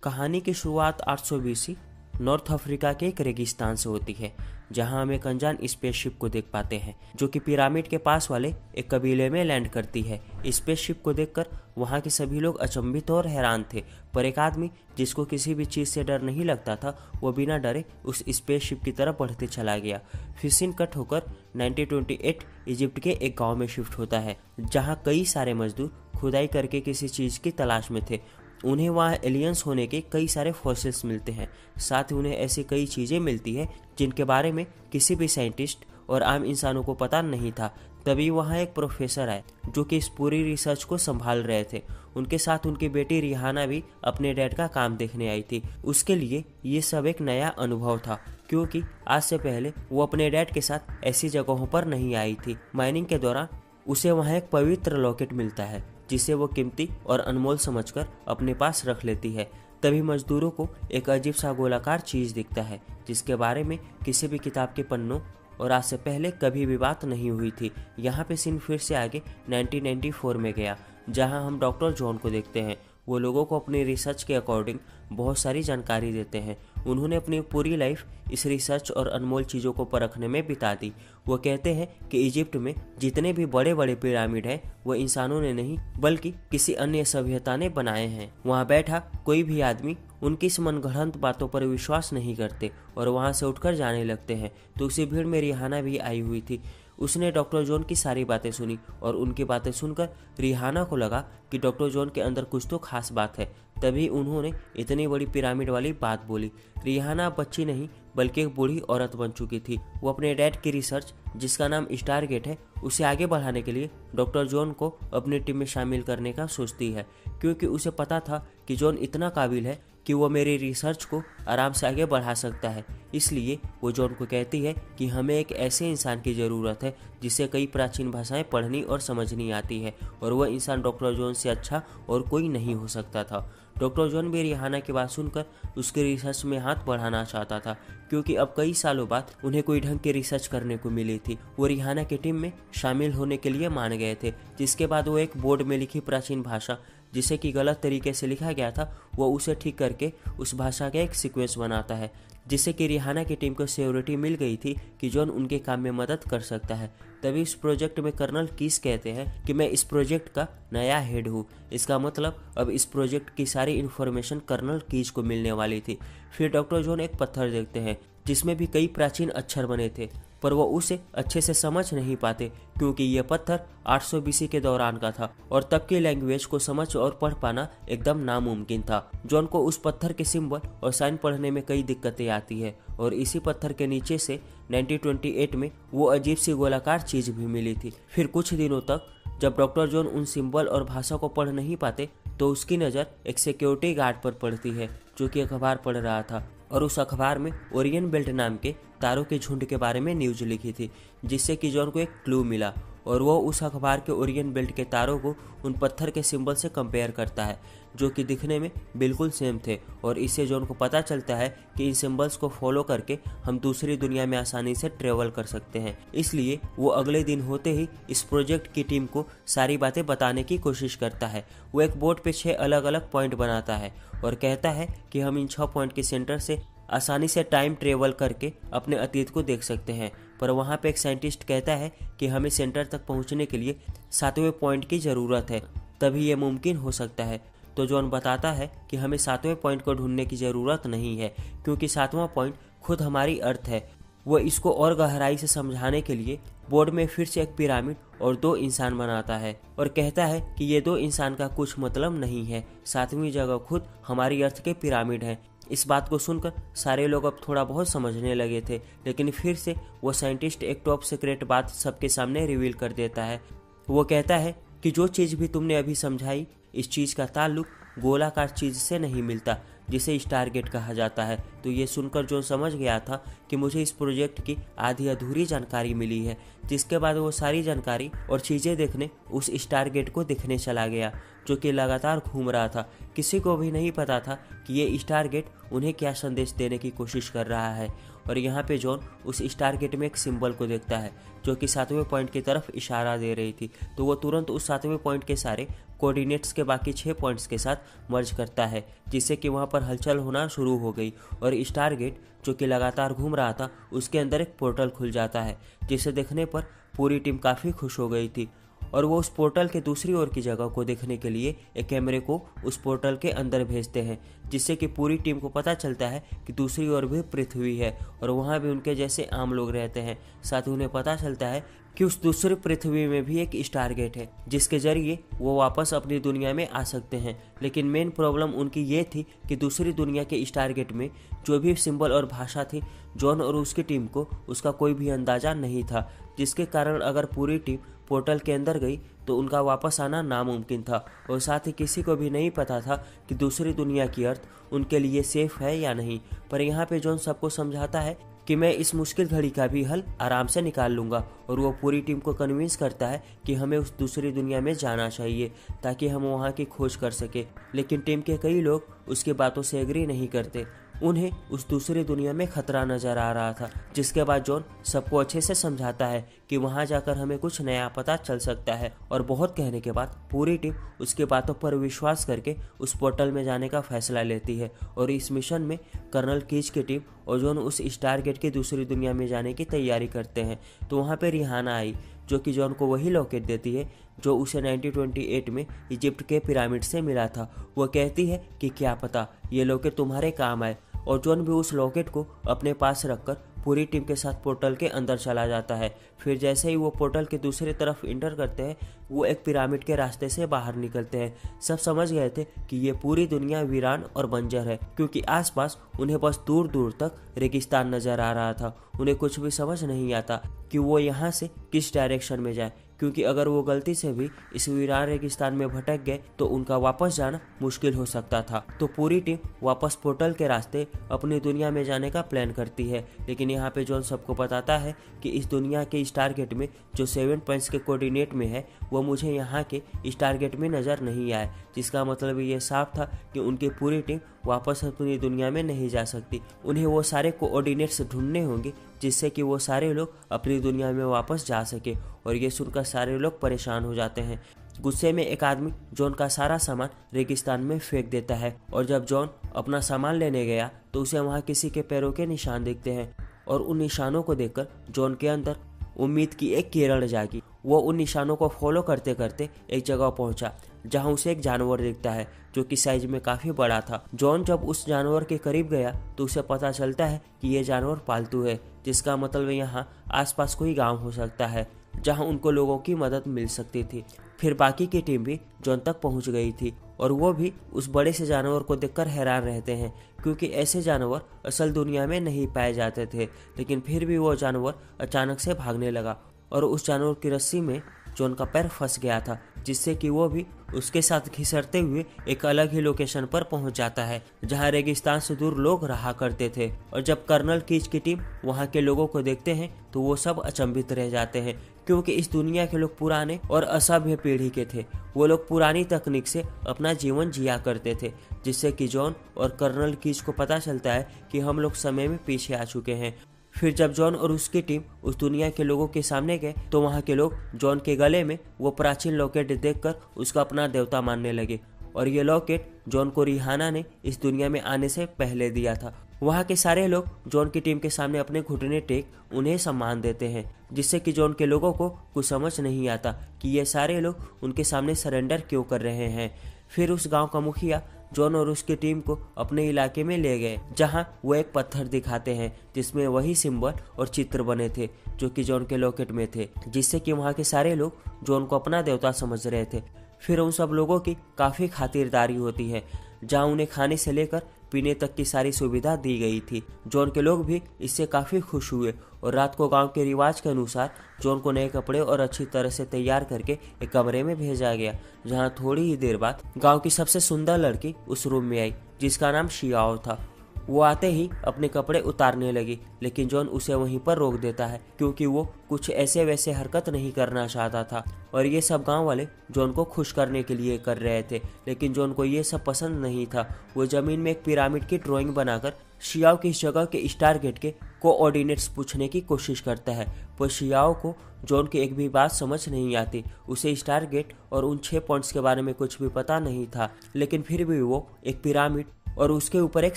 कहानी की शुरुआत 800 BC नॉर्थ अफ्रीका के एक रेगिस्तान से होती है, जहां हम एक अनजान स्पेसशिप को देख पाते हैं जो कि पिरामिड के पास वाले एक कबीले में लैंड करती है। स्पेसशिप को देखकर वहां के सभी लोग अचंभित और हैरान थे, पर एक आदमी जिसको किसी भी चीज से डर नहीं लगता था, वो बिना डरे उस स्पेसशिप की तरफ बढ़ते चला गया। फिर सीन कट होकर 1928 इजिप्ट के एक गाँव में शिफ्ट होता है, जहाँ कई सारे मजदूर खुदाई करके किसी चीज की तलाश में थे। उन्हें वहाँ एलियंस होने के कई सारे फॉसिल्स मिलते हैं। साथ ही उन्हें ऐसी कई चीज़ें मिलती है जिनके बारे में किसी भी साइंटिस्ट और आम इंसानों को पता नहीं था। तभी वहाँ एक प्रोफेसर आए जो कि इस पूरी रिसर्च को संभाल रहे थे। उनके साथ उनकी बेटी रिहाना भी अपने डैड का काम देखने आई थी। उसके लिए ये सब एक नया अनुभव था, क्योंकि आज से पहले वो अपने डैड के साथ ऐसी जगहों पर नहीं आई थी। माइनिंग के दौरान उसे वहाँ एक पवित्र लॉकेट मिलता है, जिसे वो कीमती और अनमोल समझकर अपने पास रख लेती है। तभी मजदूरों को एक अजीब सा गोलाकार चीज दिखता है, जिसके बारे में किसी भी किताब के पन्नों और आज से पहले कभी भी बात नहीं हुई थी। यहाँ पे सीन फिर से आगे 1994 में गया, जहाँ हम डॉक्टर जॉन को देखते हैं। वो लोगों को अपनी रिसर्च के अकॉर्डिंग बहुत सारी जानकारी देते हैं। उन्होंने अपनी पूरी लाइफ इस रिसर्च और अनमोल चीज़ों को परखने में बिता दी। वो कहते हैं कि इजिप्ट में जितने भी बड़े बड़े पिरामिड हैं, वो इंसानों ने नहीं बल्कि किसी अन्य सभ्यता ने बनाए हैं। वहाँ बैठा कोई भी आदमी उनकी इस मनगढ़ंत बातों पर विश्वास नहीं करते और वहाँ से उठकर जाने लगते हैं। तो उसी भीड़ में रिहाना भी आई हुई थी। उसने डॉक्टर जॉन की सारी बातें सुनी और उनकी बातें सुनकर रिहाना को लगा कि डॉक्टर जॉन के अंदर कुछ तो खास बात है। तभी उन्होंने इतनी बड़ी पिरामिड वाली बात बोली। रिहाना बच्ची नहीं बल्कि एक बूढ़ी औरत बन चुकी थी। वो अपने डैड की रिसर्च, जिसका नाम स्टारगेट है, उसे आगे बढ़ाने के लिए डॉक्टर जॉन को अपनी टीम में शामिल करने का सोचती है, क्योंकि उसे पता था कि जॉन इतना काबिल है कि वो मेरी रिसर्च को आराम से आगे बढ़ा सकता है। इसलिए वो जॉन को कहती है कि हमें एक ऐसे इंसान की ज़रूरत है जिसे कई प्राचीन भाषाएं पढ़नी और समझनी आती है, और वह इंसान डॉक्टर जॉन से अच्छा और कोई नहीं हो सकता था। डॉक्टर जॉन भी रिहाना की बात सुनकर उसके रिसर्च में हाथ बढ़ाना चाहता था, क्योंकि अब कई सालों बाद उन्हें कोई ढंग की रिसर्च करने को मिली थी। वो रिहाना की टीम में शामिल होने के लिए मान गए थे, जिसके बाद वो एक बोर्ड में लिखी प्राचीन भाषा, जिसे कि गलत तरीके से लिखा गया था, वो उसे ठीक करके उस भाषा का एक सीक्वेंस बनाता है, जिससे कि रिहाना की टीम को सिक्योरिटी मिल गई थी कि जॉन उनके काम में मदद कर सकता है। तभी इस प्रोजेक्ट में कर्नल कीस कहते हैं कि मैं इस प्रोजेक्ट का नया हेड हूँ। इसका मतलब अब इस प्रोजेक्ट की सारी इन्फॉर्मेशन कर्नल कीस को मिलने वाली थी। फिर डॉक्टर जॉन एक पत्थर देखते हैं जिसमें भी कई प्राचीन अक्षर बने थे, पर वो उसे अच्छे से समझ नहीं पाते, क्योंकि यह पत्थर 800 BC के दौरान का था और तब की लैंग्वेज को समझ और पढ़ पाना एकदम नामुमकिन था। जॉन को उस पत्थर के सिंबल और साइन पढ़ने में कई दिक्कतें आती है, और इसी पत्थर के नीचे से 1928 में वो अजीब सी गोलाकार चीज भी मिली थी। फिर कुछ दिनों तक जब डॉक्टर जॉन उन सिंबल और भाषा को पढ़ नहीं पाते, तो उसकी नज़र एक सिक्योरिटी गार्ड पर पड़ती है जो कि अखबार पढ़ रहा था, और उस अखबार में ओरियन बेल्ट नाम के तारों के झुंड के बारे में न्यूज लिखी थी, जिससे कि जॉन को एक क्लू मिला, और वो उस अखबार के ओरियन बेल्ट के तारों को उन पत्थर के सिंबल से कंपेयर करता है, जो कि दिखने में बिल्कुल सेम थे। और इससे जॉन को पता चलता है कि इन सिंबल्स को फॉलो करके हम दूसरी दुनिया में आसानी से ट्रेवल कर सकते हैं। इसलिए वो अगले दिन होते ही इस प्रोजेक्ट की टीम को सारी बातें बताने की कोशिश करता है। वो एक बोर्ड पे 6 अलग अलग पॉइंट बनाता है और कहता है कि हम इन 6 पॉइंट के सेंटर से आसानी से टाइम ट्रेवल करके अपने अतीत को देख सकते हैं। पर वहाँ पे एक साइंटिस्ट कहता है कि हमें सेंटर तक पहुँचने के लिए 7वें पॉइंट की ज़रूरत है, तभी ये मुमकिन हो सकता है। तो जॉन बताता है कि हमें 7वें पॉइंट को ढूंढने की ज़रूरत नहीं है, क्योंकि 7वां पॉइंट खुद हमारी अर्थ है। वो इसको और गहराई से समझाने के लिए बोर्ड में फिर से एक पिरामिड और 2 इंसान बनाता है और कहता है कि ये 2 इंसान का कुछ मतलब नहीं है, 7वीं जगह खुद हमारी अर्थ के पिरामिड हैं। इस बात को सुनकर सारे लोग अब थोड़ा बहुत समझने लगे थे, लेकिन फिर से वो साइंटिस्ट एक टॉप सीक्रेट बात सबके सामने रिवील कर देता है। वो कहता है कि जो चीज़ भी तुमने अभी समझाई, इस चीज़ का ताल्लुक गोलाकार चीज़ से नहीं मिलता, जिसे स्टारगेट कहा जाता है। तो ये सुनकर जो समझ गया था कि मुझे इस प्रोजेक्ट की आधी अधूरी जानकारी मिली है, जिसके बाद वो सारी जानकारी और चीज़ें देखने उस स्टारगेट को देखने चला गया, जो कि लगातार घूम रहा था। किसी को भी नहीं पता था कि ये स्टारगेट उन्हें क्या संदेश देने की कोशिश कर रहा है। और यहाँ पे जॉन उस स्टारगेट में एक सिंबल को देखता है जो कि 7वें पॉइंट की तरफ इशारा दे रही थी। तो वो तुरंत उस 7वें पॉइंट के सारे कोऑर्डिनेट्स के बाकी 6 पॉइंट्स के साथ मर्ज करता है, जिससे कि वहाँ पर हलचल होना शुरू हो गई और स्टारगेट जो कि लगातार घूम रहा था उसके अंदर एक पोर्टल खुल जाता है, जिसे देखने पर पूरी टीम काफ़ी खुश हो गई थी और वो उस पोर्टल के दूसरी ओर की जगह को देखने के लिए एक कैमरे को उस पोर्टल के अंदर भेजते हैं, जिससे कि पूरी टीम को पता चलता है कि दूसरी ओर भी पृथ्वी है और वहाँ भी उनके जैसे आम लोग रहते हैं। साथ ही उन्हें पता चलता है कि उस दूसरी पृथ्वी में भी एक स्टारगेट है, जिसके जरिए वो वापस अपनी दुनिया में आ सकते हैं। लेकिन मेन प्रॉब्लम उनकी ये थी कि दूसरी दुनिया के स्टारगेट में जो भी सिंबल और भाषा थी, जॉन और उसकी टीम को उसका कोई भी अंदाजा नहीं था, जिसके कारण अगर पूरी टीम पोर्टल के अंदर गई तो उनका वापस आना नामुमकिन था और साथ ही किसी को भी नहीं पता था कि दूसरी दुनिया की अर्थ उनके लिए सेफ है या नहीं। पर यहाँ पे जॉन सबको समझाता है कि मैं इस मुश्किल घड़ी का भी हल आराम से निकाल लूँगा और वो पूरी टीम को कन्विंस करता है कि हमें उस दूसरी दुनिया में जाना चाहिए ताकि हम वहाँ की खोज कर सके। लेकिन टीम के कई लोग उसकी बातों से एग्री नहीं करते, उन्हें उस दूसरी दुनिया में खतरा नजर आ रहा था। जिसके बाद जॉन सबको अच्छे से समझाता है कि वहां जाकर हमें कुछ नया पता चल सकता है और बहुत कहने के बाद पूरी टीम उसके बातों पर विश्वास करके उस पोर्टल में जाने का फैसला लेती है और इस मिशन में कर्नल कीज की टीम और जॉन उस स्टारगेट की दूसरी दुनिया में जाने की तैयारी करते हैं। तो वहाँ पे रिहाना आई जो कि जॉन को वही लॉकेट देती है जो उसे 1928 में इजिप्ट के पिरामिड से मिला था। वो कहती है कि क्या पता ये लॉकेट तुम्हारे काम आए और जॉन भी उस लॉकेट को अपने पास रखकर पूरी टीम के साथ पोर्टल के अंदर चला जाता है। फिर जैसे ही वो पोर्टल के दूसरी तरफ इंटर करते हैं वो एक पिरामिड के रास्ते से बाहर निकलते हैं। सब समझ गए थे कि ये पूरी दुनिया वीरान और बंजर है, क्योंकि आसपास उन्हें बस दूर दूर तक रेगिस्तान नजर आ रहा था। उन्हें कुछ भी समझ नहीं आता कि वो यहाँ से किस डायरेक्शन में जाए, क्योंकि अगर वो गलती से भी इस वीरान रेगिस्तान में भटक गए तो उनका वापस जाना मुश्किल हो सकता था। तो पूरी टीम वापस पोर्टल के रास्ते अपनी दुनिया में जाने का प्लान करती है। लेकिन यहाँ पे जॉन सबको बताता है कि इस दुनिया के स्टारगेट में जो 7 पॉइंट्स के कोऑर्डिनेट में है वो मुझे यहाँ के स्टारगेट में नज़र नहीं आए, जिसका मतलब ये साफ था कि उनकी पूरी टीम वापस अपनी दुनिया में नहीं जा सकती। उन्हें वो सारे कोऑर्डिनेट्स ढूंढने होंगे जिससे कि वो सारे लोग अपनी दुनिया में वापस जा सके। और ये सुनकर सारे लोग परेशान हो जाते हैं। गुस्से में एक आदमी जॉन का सारा सामान रेगिस्तान में फेंक देता है और जब जॉन अपना सामान लेने गया तो उसे वहाँ किसी के पैरों के निशान दिखते हैं और उन निशानों को देखकर जॉन के अंदर उम्मीद की एक किरण जागी। वो उन निशानों को फॉलो करते करते एक जगह पहुंचा जहां उसे एक जानवर दिखता है जो कि साइज में काफी बड़ा था। जॉन जब उस जानवर के करीब गया तो उसे पता चलता है कि ये जानवर पालतू है, जिसका मतलब यहाँ आसपास कोई गांव हो सकता है जहां उनको लोगों की मदद मिल सकती थी। फिर बाकी की टीम भी जॉन तक पहुंच गई थी और वो भी उस बड़े से जानवर को देखकर हैरान रहते हैं, क्योंकि ऐसे जानवर असल दुनिया में नहीं पाए जाते थे। लेकिन फिर भी वो जानवर अचानक से भागने लगा और उस जानवर की रस्सी में जॉन का पैर फंस गया था, जिससे कि वो भी उसके साथ घिसटते हुए एक अलग ही लोकेशन पर पहुंच जाता है जहां रेगिस्तान से दूर लोग रहा करते थे। और जब कर्नल कीज की टीम वहां के लोगों को देखते हैं तो वो सब अचंभित रह जाते हैं, क्योंकि इस दुनिया के लोग पुराने और असभ्य पीढ़ी के थे। वो लोग पुरानी तकनीक से अपना जीवन जिया करते थे, जिससे कि जॉन और कर्नल कीज को पता चलता है कि हम लोग समय में पीछे आ चुके हैं। फिर जब जॉन और उसकी टीम उस दुनिया के लोगों के सामने गए तो वहाँ के लोग जॉन के गले में वो प्राचीन लॉकेट देखकर उसका अपना देवता मानने लगे। और ये लॉकेट जॉन को रिहाना ने इस दुनिया में आने से पहले दिया था। वहाँ के सारे लोग जॉन की टीम के सामने अपने घुटने टेक उन्हें सम्मान देते हैं, जिससे कि जॉन के लोगों को कुछ समझ नहीं आता कि ये सारे लोग उनके सामने सरेंडर क्यों कर रहे हैं। फिर उस गांव का मुखिया जॉन और उसकी टीम को अपने इलाके में ले गए, जहां वो एक पत्थर दिखाते हैं जिसमें वही सिंबल और चित्र बने थे जो कि जॉन के लॉकेट में थे, जिससे कि वहां के सारे लोग जॉन को अपना देवता समझ रहे थे। फिर उन सब लोगों की काफ़ी खातिरदारी होती है, जहां उन्हें खाने से लेकर पीने तक की सारी सुविधा दी गई थी। जॉन के लोग भी इससे काफ़ी खुश हुए और रात को गांव के रिवाज के अनुसार जॉन को नए कपड़े और अच्छी तरह से तैयार करके एक कमरे में भेजा गया, जहां थोड़ी ही देर बाद गांव की सबसे सुंदर लड़की उस रूम में आई जिसका नाम शियाओ था। वो आते ही अपने कपड़े उतारने लगी, लेकिन जॉन उसे वहीं पर रोक देता है क्योंकि वो कुछ ऐसे वैसे हरकत नहीं करना चाहता था। और ये सब गांव वाले जॉन को खुश करने के लिए कर रहे थे, लेकिन जॉन को ये सब पसंद नहीं था। वो जमीन में एक पिरामिड की ड्राइंग बनाकर शियाओ की इस जगह के स्टारगेट के कोऑर्डिनेट्स पूछने की कोशिश करता है, पर शियाओ को जॉन की एक भी बात समझ नहीं आती। उसे स्टारगेट और उन 6 पॉइंट्स के बारे में कुछ भी पता नहीं था, लेकिन फिर भी वो एक पिरामिड और उसके ऊपर एक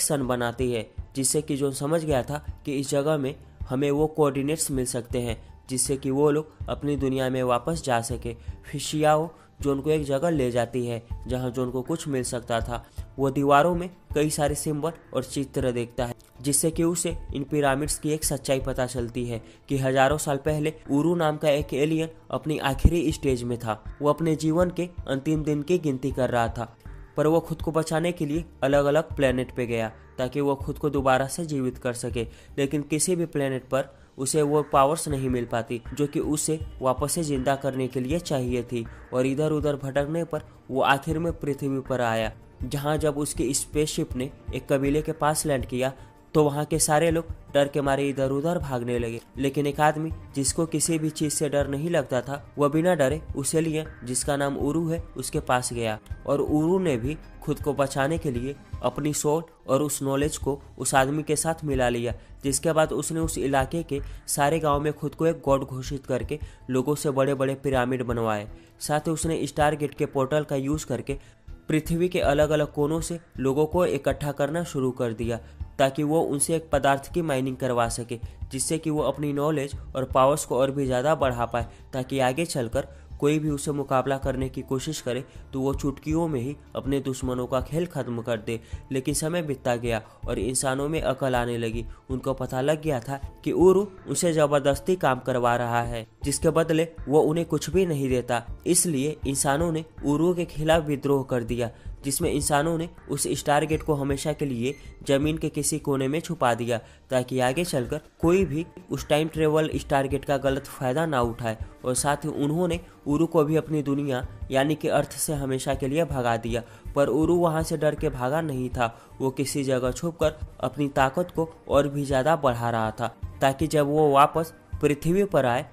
सन बनाती है, जिससे कि जॉन समझ गया था कि इस जगह में हमें वो कोऑर्डिनेट्स मिल सकते हैं जिससे कि वो लोग अपनी दुनिया में वापस जा सके। फिर शियाओ जॉन को एक जगह ले जाती है जहाँ जॉन को कुछ मिल सकता था। वो दीवारों में कई सारे सिंबल और चित्र देखता है, जिससे कि उसे इन पिरामिड्स की एक सच्चाई पता चलती है कि हजारों साल पहले उरू नाम का एक एलियन अपनी आखिरी स्टेज में था। वो अपने जीवन के अंतिम दिन की गिनती कर रहा था, पर वो खुद को बचाने के लिए अलग अलग प्लेनेट पे गया ताकि वो खुद को दोबारा से जीवित कर सके। लेकिन किसी भी प्लेनेट पर उसे वो पावर्स नहीं मिल पाती जो कि उसे वापस से जिंदा करने के लिए चाहिए थी। और इधर उधर भटकने पर वो आखिर में पृथ्वी पर आया, जहाँ जब उसकी स्पेसशिप ने एक कबीले के पास लैंड किया तो वहाँ के सारे लोग डर के मारे इधर उधर भागने लगे। लेकिन एक आदमी जिसको किसी भी चीज से डर नहीं लगता था, वह बिना डरे उस एलियन जिसका नाम उरू है उसके पास गया। और उरू ने भी खुद को बचाने के लिए अपनी सोल और उस नॉलेज को उस आदमी के साथ मिला लिया, जिसके बाद उसने उस इलाके के सारे गांव में खुद को एक गॉड घोषित करके लोगों से बड़े बड़े पिरामिड बनवाए। साथ ही उसने स्टार गेट के पोर्टल का यूज करके पृथ्वी के अलग अलग कोनों से लोगों को इकट्ठा करना शुरू कर दिया ताकि वो उनसे एक पदार्थ की माइनिंग करवा सके, जिससे कि वो अपनी नॉलेज और पावर्स को और भी ज़्यादा बढ़ा पाए, ताकि आगे चलकर कोई भी उसे मुकाबला करने की कोशिश करे तो वो चुटकियों में ही अपने दुश्मनों का खेल खत्म कर दे। लेकिन समय बीतता गया और इंसानों में अकल आने लगी। उनको पता लग गया था कि उरू उसे जबरदस्ती काम करवा रहा है, जिसके बदले वो उन्हें कुछ भी नहीं देता। इसलिए इंसानों ने उरू के खिलाफ विद्रोह कर दिया, जिसमें इंसानों ने उस स्टार गेट को हमेशा के लिए जमीन के किसी कोने में छुपा दिया ताकि आगे चलकर कोई भी उस टाइम ट्रेवल स्टार गेट का गलत फायदा ना उठाए। और साथ ही उन्होंने उरू को भी अपनी दुनिया यानी कि अर्थ से हमेशा के लिए भगा दिया। पर उरू वहां से डर के भागा नहीं था, वो किसी जगह छुपकर अपनी ताकत को और भी ज्यादा बढ़ा रहा था ताकि जब वो वापस पृथ्वी पर आए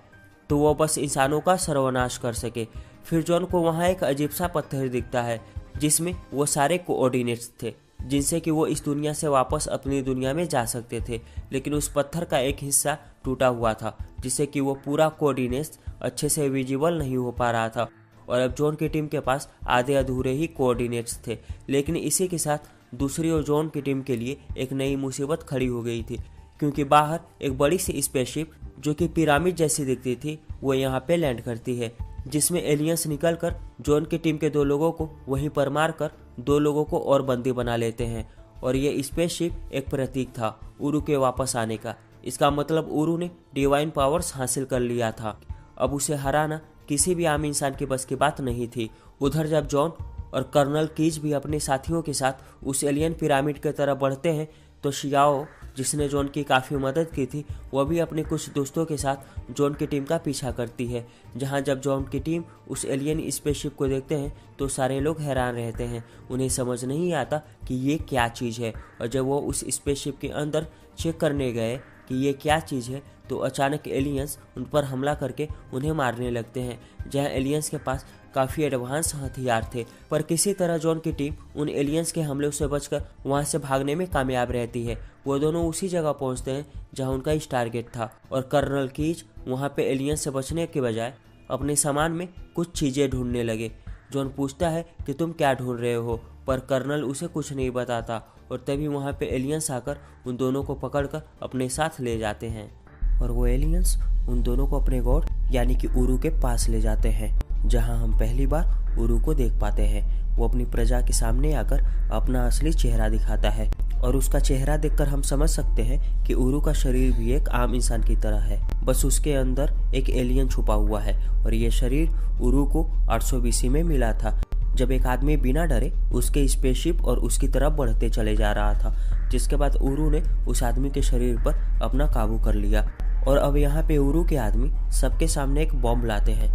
तो वो बस इंसानों का सर्वनाश कर सके। फिर जॉन को वहाँ एक अजीब सा पत्थर दिखता है जिसमें वो सारे कोऑर्डिनेट्स थे जिनसे कि वो इस दुनिया से वापस अपनी दुनिया में जा सकते थे। लेकिन उस पत्थर का एक हिस्सा टूटा हुआ था, जिससे कि वो पूरा कोऑर्डिनेट्स अच्छे से विजिबल नहीं हो पा रहा था। और अब जॉन की टीम के पास आधे अधूरे ही कोऑर्डिनेट्स थे। लेकिन इसी के साथ दूसरी ओर जॉन की टीम के लिए एक नई मुसीबत खड़ी हो गई थी, क्योंकि बाहर एक बड़ी सी स्पेसशिप जो कि पिरामिड जैसी दिखती थी वो यहाँ पे लैंड करती है, जिसमें एलियंस निकलकर जॉन की टीम के 2 लोगों को वहीं पर मारकर 2 लोगों को और बंदी बना लेते हैं। और ये स्पेसशिप एक प्रतीक था उरू के वापस आने का। इसका मतलब उरू ने डिवाइन पावर्स हासिल कर लिया था। अब उसे हराना किसी भी आम इंसान के बस की बात नहीं थी। उधर जब जॉन और कर्नल कीज भी अपने साथियों के साथ उस एलियन पिरामिड की तरफ बढ़ते हैं तो शियाओ, जिसने जॉन की काफ़ी मदद की थी, वह भी अपने कुछ दोस्तों के साथ जॉन की टीम का पीछा करती है। जहां जब जॉन की टीम उस एलियन स्पेसशिप को देखते हैं तो सारे लोग हैरान रहते हैं। उन्हें समझ नहीं आता कि ये क्या चीज़ है। और जब वो उस स्पेसशिप के अंदर चेक करने गए कि ये क्या चीज़ है तो अचानक एलियंस उन पर हमला करके उन्हें मारने लगते हैं। जहां एलियंस के पास काफ़ी एडवांस हथियार थे, पर किसी तरह जॉन की टीम उन एलियंस के हमले से बचकर वहां से भागने में कामयाब रहती है। वो दोनों उसी जगह पहुंचते हैं जहां उनका टारगेट था। और कर्नल कीज वहां पे एलियंस से बचने के बजाय अपने सामान में कुछ चीज़ें ढूंढने लगे। जॉन पूछता है कि तुम क्या ढूंढ रहे हो, पर कर्नल उसे कुछ नहीं बताता। और तभी वहाँ पे एलियंस आकर उन दोनों को पकड़कर अपने साथ ले जाते हैं। और वो एलियंस उन दोनों को अपने गॉड यानी कि उरू के पास ले जाते हैं, जहां हम पहली बार उरू को देख पाते हैं। वो अपनी प्रजा के सामने आकर अपना असली चेहरा दिखाता है और उसका चेहरा देखकर हम समझ सकते हैं कि उरू का शरीर भी एक आम इंसान की तरह है, बस उसके अंदर एक एलियन छुपा हुआ है। और ये शरीर उरू को 800 BC में मिला था, जब एक आदमी बिना डरे उसके स्पेसशिप और उसकी तरफ बढ़ते चले जा रहा था, जिसके बाद उरू ने उस आदमी के शरीर पर अपना काबू कर लिया। और अब यहाँ पे उरू के आदमी सबके सामने एक बॉम्ब लाते हैं,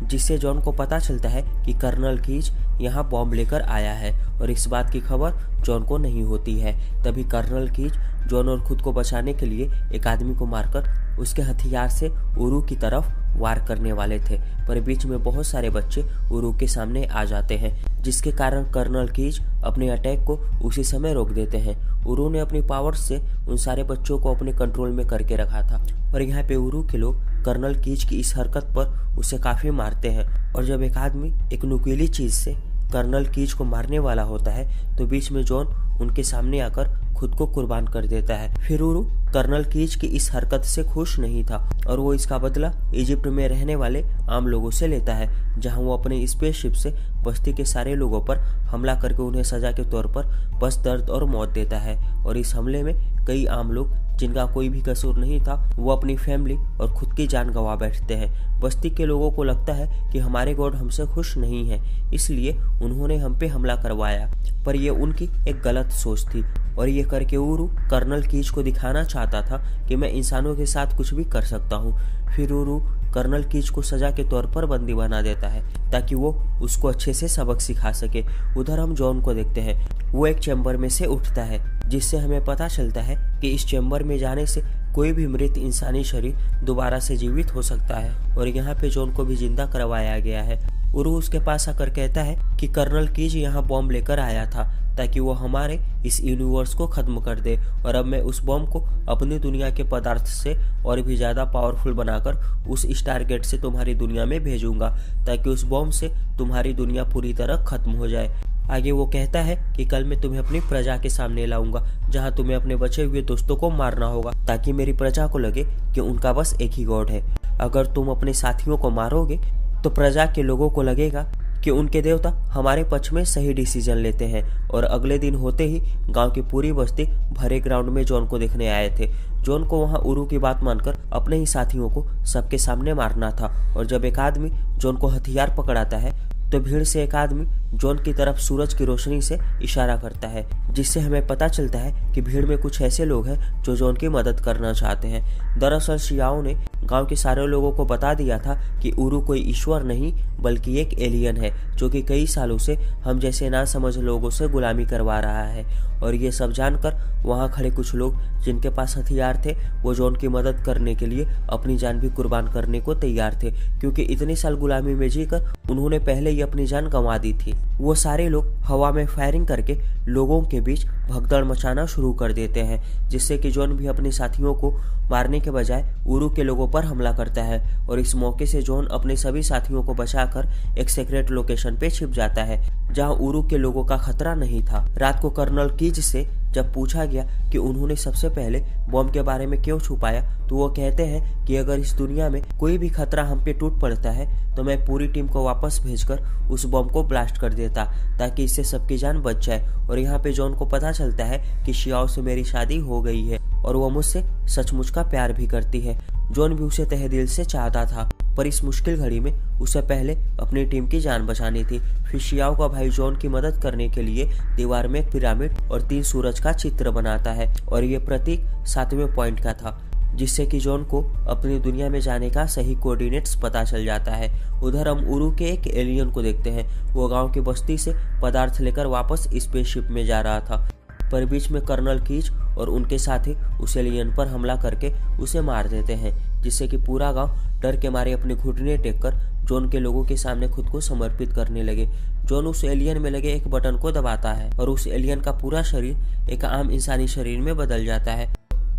जिससे जॉन को पता चलता है कि कर्नल कीज यहाँ बॉम्ब लेकर आया है। और इस बात की खबर जॉन को नहीं होती है। तभी कर्नल कीज जॉन और खुद को बचाने के लिए एक आदमी को मारकर उसके हथियार से उरू की तरफ वार करने वाले थे, पर बीच में बहुत सारे बच्चे उरू के सामने आ जाते हैं, जिसके कारण कर्नल कीज अपने अटैक को उसी समय रोक देते हैं। उरू ने अपनी पावर से उन सारे बच्चों को अपने कंट्रोल में करके रखा था। और यहाँ पे उरू के लोग कर्नल कीज की इस हरकत पर उसे काफी मारते हैं। और जब एक आदमी एक नुकीली चीज से कर्नल कीज को मारने वाला होता है तो बीच में जॉन उनके सामने आकर खुद को कुर्बान कर देता है। फिर उरू कर्नल कीज की इस हरकत से खुश नहीं था और वो इसका बदला इजिप्ट में रहने वाले आम लोगों से लेता है, जहां वो अपने स्पेसशिप से बस्ती के सारे लोगों पर हमला करके उन्हें सजा के तौर पर बस दर्द और मौत देता है। और इस हमले में कई आम लोग जिनका कोई भी कसूर नहीं था वो अपनी फैमिली और खुद की जान गंवा बैठते हैं। बस्ती के लोगों को लगता है कि हमारे गॉड हमसे खुश नहीं है, इसलिए उन्होंने हम पे हमला करवाया, पर यह उनकी एक गलत सोच थी। और ये करके उरू कर्नल कीज को दिखाना चाहता था कि मैं इंसानों के साथ कुछ भी कर सकता हूँ। फिर उरू कर्नल कीज को सजा के तौर पर बंदी बना देता है ताकि वो उसको अच्छे से सबक सिखा सके। उधर हम जॉन को देखते हैं, वो एक चैम्बर में से उठता है, जिससे हमें पता चलता है कि इस चैम्बर में जाने से कोई भी मृत इंसानी शरीर दोबारा से जीवित हो सकता है। और यहाँ पे जॉन को भी जिंदा करवाया गया है। उरू उसके पास आकर कहता है कि कर्नल कीज यहाँ बॉम्ब लेकर आया था ताकि वो हमारे इस यूनिवर्स को खत्म कर दे, और अब मैं उस बॉम्ब को अपनी दुनिया के पदार्थ से और भी ज्यादा पावरफुल बनाकर उस स्टार गेट से तुम्हारी दुनिया में भेजूंगा ताकि उस बॉम्ब से तुम्हारी दुनिया पूरी तरह खत्म हो जाए। आगे वो कहता है कि कल मैं तुम्हें अपनी प्रजा के सामने लाऊंगा, जहां तुम्हें अपने बचे हुए दोस्तों को मारना होगा ताकि मेरी प्रजा को लगे कि उनका बस एक ही गॉड है। अगर तुम अपने साथियों को मारोगे तो प्रजा के लोगों को लगेगा कि उनके देवता हमारे पक्ष में सही डिसीजन लेते हैं। और अगले दिन होते ही गांव की पूरी बस्ती भरे ग्राउंड में जॉन को देखने आए थे। जॉन को वहां उरू की बात मानकर अपने ही साथियों को सबके सामने मारना था। और जब एक आदमी जॉन को हथियार पकड़ाता है तो भीड़ से एक आदमी जॉन की तरफ सूरज की रोशनी से इशारा करता है, जिससे हमें पता चलता है कि भीड़ में कुछ ऐसे लोग हैं जो जॉन की मदद करना चाहते हैं। दरअसल शियाओं ने गांव के सारे लोगों को बता दिया था कि उरू कोई ईश्वर नहीं बल्कि एक एलियन है जो कि कई सालों से हम जैसे ना समझ लोगों से गुलामी करवा रहा है। और ये सब जानकर वहां खड़े कुछ लोग जिनके पास हथियार थे वो जॉन की मदद करने के लिए अपनी जान भी कुर्बान करने को तैयार थे, क्योंकि इतने साल गुलामी में जीकर उन्होंने पहले ही अपनी जान गंवा दी थी। वो सारे लोग हवा में फायरिंग करके लोगों के बीच भगदड़ मचाना शुरू कर देते हैं, जिससे कि जॉन भी अपने साथियों को मारने के बजाय उरू के लोगों पर हमला करता है। और इस मौके से जॉन अपने सभी साथियों को बचाकर एक सीक्रेट लोकेशन पे छिप जाता है जहां उरू के लोगों का खतरा नहीं था। रात को कर्नल कीज से जब पूछा गया कि उन्होंने सबसे पहले बॉम्ब के बारे में क्यों छुपाया तो वो कहते हैं कि अगर इस दुनिया में कोई भी खतरा हम पे टूट पड़ता है तो मैं पूरी टीम को वापस भेजकर उस बॉम्ब को ब्लास्ट कर देता ताकि इससे सबकी जान बच जाए। और यहाँ पे जॉन को पता चलता है कि शियाओ से मेरी शादी हो गई है और वो मुझसे सचमुच का प्यार भी करती है। जॉन भी उसे तहे दिल से चाहता था, पर इस मुश्किल घड़ी में उसे पहले अपनी टीम की जान बचानी थी। फिर शियाओ का भाई जॉन की मदद करने के लिए दीवार में एक पिरामिड और 3 सूरज का चित्र बनाता है और ये प्रतीक 7वें पॉइंट का था, जिससे कि जॉन को अपनी दुनिया में जाने का सही कोऑर्डिनेट्स पता चल जाता है। उधर हम उरू के एक एलियन को देखते हैं। वो गांव की बस्ती से पदार्थ लेकर वापस स्पेसशिप में जा रहा था, पर बीच में कर्नल कीज और उनके साथी उस एलियन पर हमला करके उसे मार देते हैं, जिससे कि पूरा गांव डर के मारे अपने घुटने टेककर जॉन के लोगों के सामने खुद को समर्पित करने लगे। जॉन उस एलियन में लगे एक बटन को दबाता है और उस एलियन का पूरा शरीर एक आम इंसानी शरीर में बदल जाता है।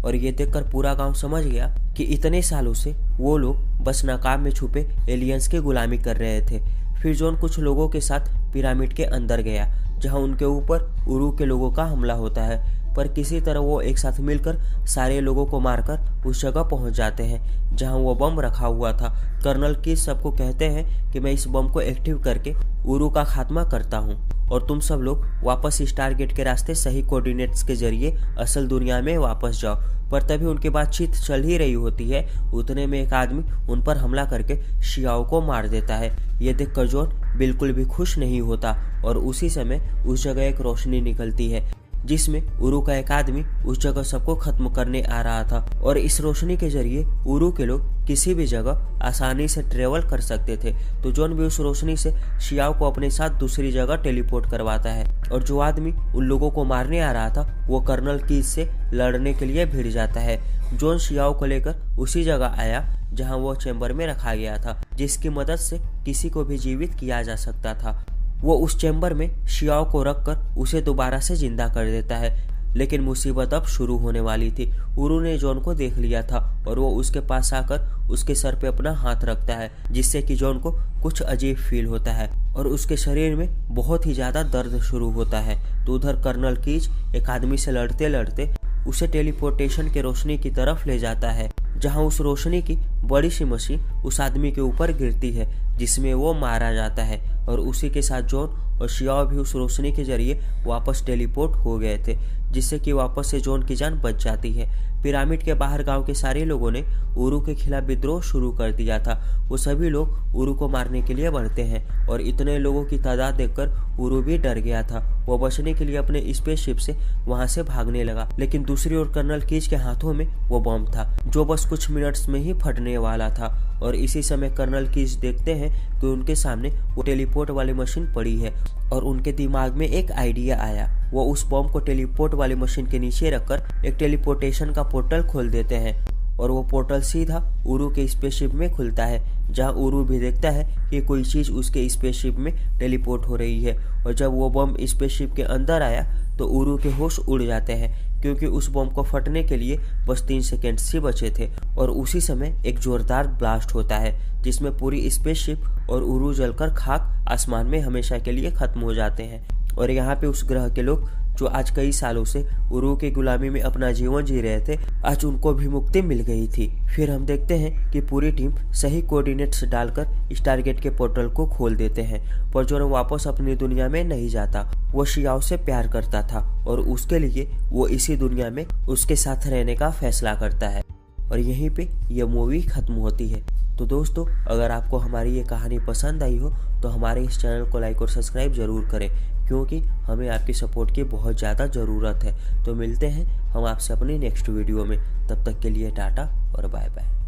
और ये देखकर पूरा गांव समझ गया कि इतने सालों से वो लोग बस नाकाम में छुपे एलियंस की गुलामी कर रहे थे। फिर जॉन कुछ लोगों के साथ पिरामिड के अंदर गया जहां उनके ऊपर उरू के लोगों का हमला होता है, पर किसी तरह वो एक साथ मिलकर सारे लोगों को मारकर उस जगह पहुंच जाते हैं जहां वो बम रखा हुआ था। कर्नल कीज सबको कहते हैं कि मैं इस बम को एक्टिव करके उरू का खात्मा करता हूं और तुम सब लोग वापस स्टार गेट के रास्ते सही कोऑर्डिनेट्स के जरिए असल दुनिया में वापस जाओ। पर तभी उनकी बातचीत चल ही रही होती है, उतने में एक आदमी उन पर हमला करके शियाओ को मार देता है। ये देखकर जॉन बिल्कुल भी खुश नहीं होता और उसी समय उस जगह एक रोशनी निकलती है जिसमें उरू का एक आदमी उस जगह सबको खत्म करने आ रहा था। और इस रोशनी के जरिए उरू के लोग किसी भी जगह आसानी से ट्रेवल कर सकते थे। तो जॉन भी उस रोशनी से शियाओ को अपने साथ दूसरी जगह टेलीपोर्ट करवाता है और जो आदमी उन लोगों को मारने आ रहा था वो कर्नल कीज से लड़ने के लिए भिड़ जाता है। जॉन शियाओ को लेकर उसी जगह आया जहाँ वो चैम्बर में रखा गया था, जिसकी मदद से किसी को भी जीवित किया जा सकता था। वो उस चैम्बर में शियाओ को रखकर उसे दोबारा से जिंदा कर देता है। लेकिन मुसीबत अब शुरू होने वाली थी। उरू ने जॉन को देख लिया था और वो उसके पास आकर उसके सर पे अपना हाथ रखता है, जिससे कि जॉन को कुछ अजीब फील होता है और उसके शरीर में बहुत ही ज्यादा दर्द शुरू होता है। तो उधर कर्नल कीज एक आदमी से लड़ते लड़ते उसे टेलीपोर्टेशन के रोशनी की तरफ ले जाता है, जहां उस रोशनी की बड़ी सी मशीन उस आदमी के ऊपर गिरती है, जिसमें वो मारा जाता है। और उसी के साथ जॉन और शियाओ भी उस रोशनी के जरिए वापस टेलीपोर्ट हो गए थे, जिससे कि वापस से जॉन की जान बच जाती है। पिरामिड के बाहर गांव के सारे लोगों ने उरू के खिलाफ विद्रोह शुरू कर दिया था। वो सभी लोग उरू को मारने के लिए बढ़ते हैं और इतने लोगों की तादाद देखकर उरू भी डर गया था। वो बचने के लिए अपने स्पेसशिप से वहां से भागने लगा, लेकिन दूसरी ओर कर्नल कीज के हाथों में वो बम था जो बस कुछ मिनट्स में ही फटने वाला था। और इसी समय कर्नल कीज देखते हैं कि उनके सामने वो टेलीपोर्ट वाली मशीन पड़ी है और उनके दिमाग में एक आइडिया आया। वो उस बम को टेलीपोर्ट वाली मशीन के नीचे रखकर एक टेलीपोर्टेशन का पोर्टल खोल देते हैं और वो पोर्टल सीधा उरू के स्पेसशिप में खुलता है, जहां उरू भी देखता है कि कोई चीज उसके स्पेसशिप में टेलीपोर्ट हो रही है। और जब वो बम स्पेसशिप के अंदर आया तो उरू के होश उड़ जाते हैं, क्योंकि उस बम को फटने के लिए बस 3 सेकेंड ही बचे थे। और उसी समय एक जोरदार ब्लास्ट होता है, जिसमें पूरी स्पेसशिप और उरू जलकर खाक आसमान में हमेशा के लिए खत्म हो जाते हैं। और यहाँ पे उस ग्रह के लोग जो आज कई सालों से उरू की गुलामी में अपना जीवन जी रहे थे, आज उनको भी मुक्ति मिल गई थी। फिर हम देखते हैं कि पूरी टीम सही कोऑर्डिनेट्स डालकर स्टारगेट के पोर्टल को खोल देते हैं, पर जॉन वापस अपनी दुनिया में नहीं जाता। वो शियाओ से प्यार करता था और उसके लिए वो इसी दुनिया में उसके साथ रहने का फैसला करता है। और यहीं पे यह मूवी खत्म होती है। तो दोस्तों, अगर आपको हमारी ये कहानी पसंद आई हो तो हमारे इस चैनल को लाइक और सब्सक्राइब जरूर करें, क्योंकि हमें आपकी सपोर्ट की बहुत ज़्यादा ज़रूरत है। तो मिलते हैं हम आपसे अपनी नेक्स्ट वीडियो में। तब तक के लिए टाटा और बाय बाय।